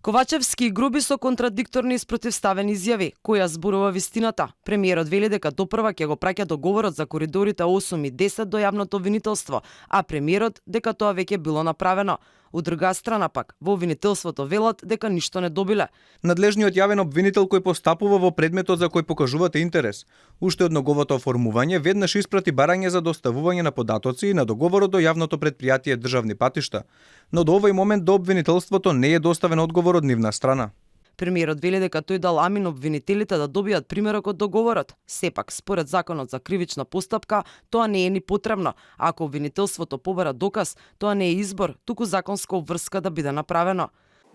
Ковачевски и Груби со контрадикторни и спротивставени изјави. Која зборува вистината? Премиерот вели дека допрва ќе го праќа договорот за коридорите 8 и 10 до јавното обвинителство, а премиерот дека тоа веќе било направено. Од друга страна пак, во обвинителството велат дека ништо не добиле. Надлежниот јавен обвинител кој постапува во предметот за кој покажувате интерес, уште од неговото оформување веднаш испрати барање за доставување на податоци и на договорот до јавното претпријатие Државни патишта, но до овој момент до обвинителството не е доставен одговор од нивна страна. Премиерот вели дека тој дал амин обвинителите да добијат примерок од договорот. Сепак, според законот за кривична постапка, тоа не е ни потребно. Ако обвинителството побара доказ, тоа не е избор, туку законска обврска да биде направено.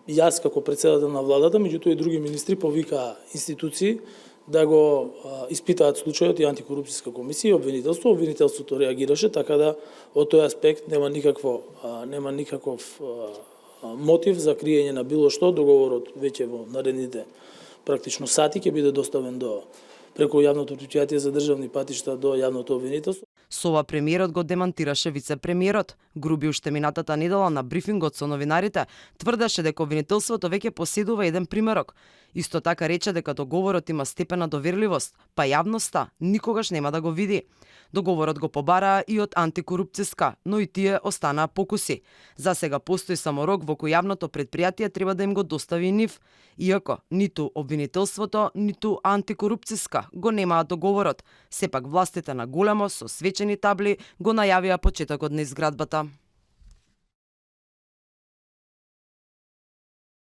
Јас како претседател на владата, меѓутоа и други министри повика институции да го испитаат случајот и антикорупцијска комисија и обвинителство. Обвинителството реагираше така да од тој аспект нема никаков мотив за криење на било што. Договорот веќе во наредните практично сати ќе биде доставен преку јавното претпријатие за државни патишта до јавното обвинителство. Со ова премиерот го демантираше вице-премиерот. Груби уште минатата недела на брифингот со новинарите тврдеше дека обвинителството веќе поседува еден примерок. Исто така рече дека договорот има степен на доверливост, па јавноста никогаш нема да го види. Договорот го побараа и од антикорупцијска, но и тие останаа покуси. За сега постои само рок во кој јавното претпријатие треба да им го достави нив, иако ниту обвинителството, ниту антикорупцијска го немаат договорот. Сепак властите на големо со свечени табли го најавија почетокот на изградбата.